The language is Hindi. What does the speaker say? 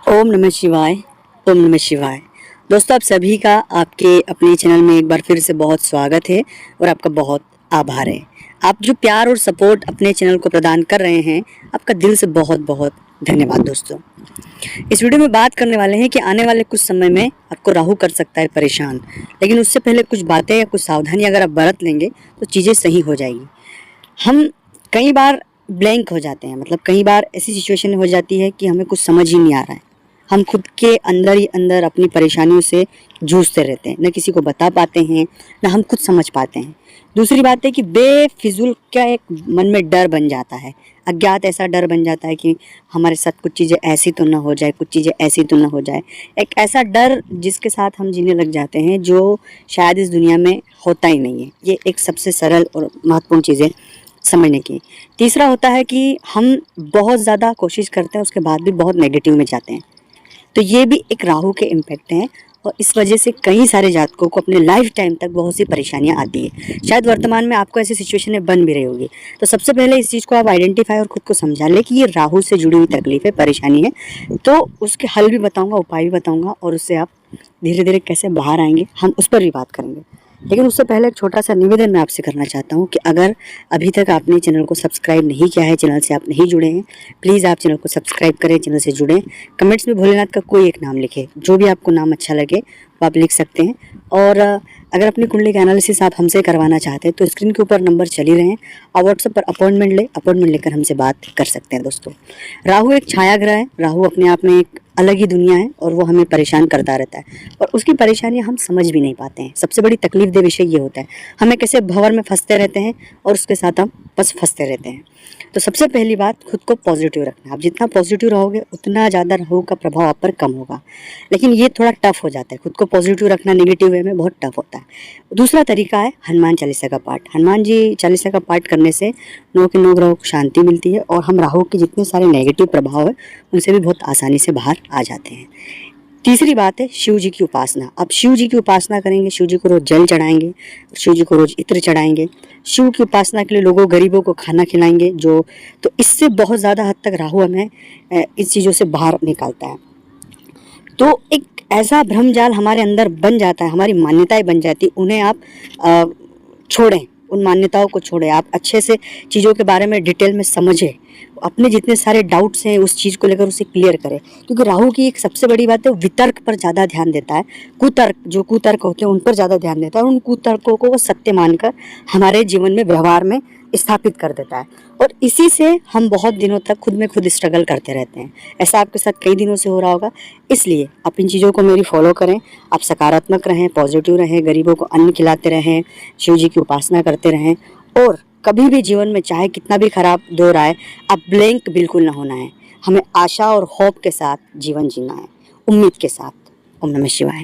ओम नमः शिवाय। ओम नमः शिवाय। दोस्तों, आप सभी का आपके अपने चैनल में एक बार फिर से बहुत स्वागत है और आपका बहुत आभार है। आप जो प्यार और सपोर्ट अपने चैनल को प्रदान कर रहे हैं, आपका दिल से बहुत बहुत धन्यवाद। दोस्तों, इस वीडियो में बात करने वाले हैं कि आने वाले कुछ समय में आपको राहु कर सकता है परेशान, लेकिन उससे पहले कुछ बातें या कुछ सावधानी अगर आप बरत लेंगे तो चीज़ें सही हो जाएगी। हम कई बार ब्लैंक हो जाते हैं, मतलब कई बार ऐसी सिचुएशन हो जाती है कि हमें कुछ समझ ही नहीं आ रहा है। हम खुद के अंदर ही अंदर अपनी परेशानियों से जूझते रहते हैं, न किसी को बता पाते हैं, न हम खुद समझ पाते हैं। दूसरी बात है कि बेफिजूल क्या एक मन में डर बन जाता है, अज्ञात ऐसा डर बन जाता है कि हमारे साथ कुछ चीज़ें ऐसी तो ना हो जाए, कुछ चीज़ें ऐसी तो ना हो जाए। एक ऐसा डर जिसके साथ हम जीने लग जाते हैं जो शायद इस दुनिया में होता ही नहीं है। ये एक सबसे सरल और महत्वपूर्ण चीज़ें समझने की। तीसरा होता है कि हम बहुत ज़्यादा कोशिश करते हैं, उसके बाद भी बहुत नेगेटिव में जाते हैं। तो ये भी एक राहु के इम्पैक्ट हैं और इस वजह से कई सारे जातकों को अपने लाइफ टाइम तक बहुत सी परेशानियां आती है। शायद वर्तमान में आपको ऐसी सिचुएशन में बन भी रही होगी। तो सबसे पहले इस चीज़ को आप आइडेंटिफाई और खुद को समझा लें कि ये राहु से जुड़ी हुई तकलीफ है, परेशानी है। तो उसके हल भी बताऊंगा, उपाय भी बताऊंगा और उससे आप धीरे धीरे कैसे बाहर आएंगे, हम उस पर भी बात करेंगे। लेकिन उससे पहले एक छोटा सा निवेदन मैं आपसे करना चाहता हूँ कि अगर अभी तक आपने चैनल को सब्सक्राइब नहीं किया है, चैनल से आप नहीं जुड़े हैं, प्लीज़ आप चैनल को सब्सक्राइब करें, चैनल से जुड़ें। कमेंट्स में भोलेनाथ का कोई एक नाम लिखें, जो भी आपको नाम अच्छा लगे वो आप लिख सकते हैं। और अगर अपनी कुंडली का एनालिसिस आप हमसे करवाना चाहते हैं तो स्क्रीन के ऊपर नंबर चल ही रहे हैं, आप व्हाट्सएप पर अपॉइंटमेंट लेकर हमसे बात कर सकते हैं। दोस्तों, राहु एक छाया ग्रह है। राहु अपने आप में एक अलग ही दुनिया है और वो हमें परेशान करता रहता है और उसकी परेशानियां हम समझ भी नहीं पाते हैं। सबसे बड़ी तकलीफ दे विषय ये होता है, हमें कैसे भंवर में फंसते रहते हैं और उसके साथ हम बस फंसते रहते हैं। तो सबसे पहली बात, खुद को पॉजिटिव रखना। आप जितना पॉजिटिव रहोगे उतना ज़्यादा राहु का प्रभाव आप पर कम होगा, लेकिन ये थोड़ा टफ हो जाता है। खुद को पॉजिटिव रखना नेगेटिव वे में बहुत टफ होता है। दूसरा तरीका है हनुमान चालीसा का पाठ। हनुमान जी चालीसा का पाठ करने से 9 के 9 ग्रहों को शांति मिलती है और हम राहु के जितने सारे नेगेटिव प्रभाव है उनसे भी बहुत आसानी से बाहर आ जाते हैं। तीसरी बात है शिव जी की उपासना। अब शिव जी की उपासना करेंगे, शिव जी को रोज जल चढ़ाएंगे, शिव जी को रोज इत्र चढ़ाएंगे, शिव की उपासना के लिए लोगों गरीबों को खाना खिलाएंगे, तो इससे बहुत ज़्यादा हद तक राहु हमें इस चीज़ों से बाहर निकालता है। तो एक ऐसा भ्रमजाल हमारे अंदर बन जाता है, हमारी मान्यताएं बन जाती, उन्हें आप छोड़ें, उन मान्यताओं को छोड़ें। आप अच्छे से चीज़ों के बारे में डिटेल में समझें, अपने जितने सारे डाउट्स हैं उस चीज़ को लेकर उसे क्लियर करें। क्योंकि राहु की एक सबसे बड़ी बात है, वितर्क पर ज़्यादा ध्यान देता है। जो कुतर्क होते हैं उन पर ज़्यादा ध्यान देता है और उन कुतर्कों को वो सत्य मानकर हमारे जीवन में, व्यवहार में स्थापित कर देता है और इसी से हम बहुत दिनों तक खुद में खुद स्ट्रगल करते रहते हैं। ऐसा आपके साथ कई दिनों से हो रहा होगा। इसलिए आप इन चीज़ों को मेरी फॉलो करें, आप सकारात्मक रहें, पॉजिटिव रहें, गरीबों को अन्न खिलाते रहें, शिव जी की उपासना करते रहें और कभी भी जीवन में चाहे कितना भी खराब दौर आए, आप ब्लैंक बिल्कुल ना होना है। हमें आशा और होप के साथ जीवन जीना है, उम्मीद के साथ। ओम नमः शिवाय।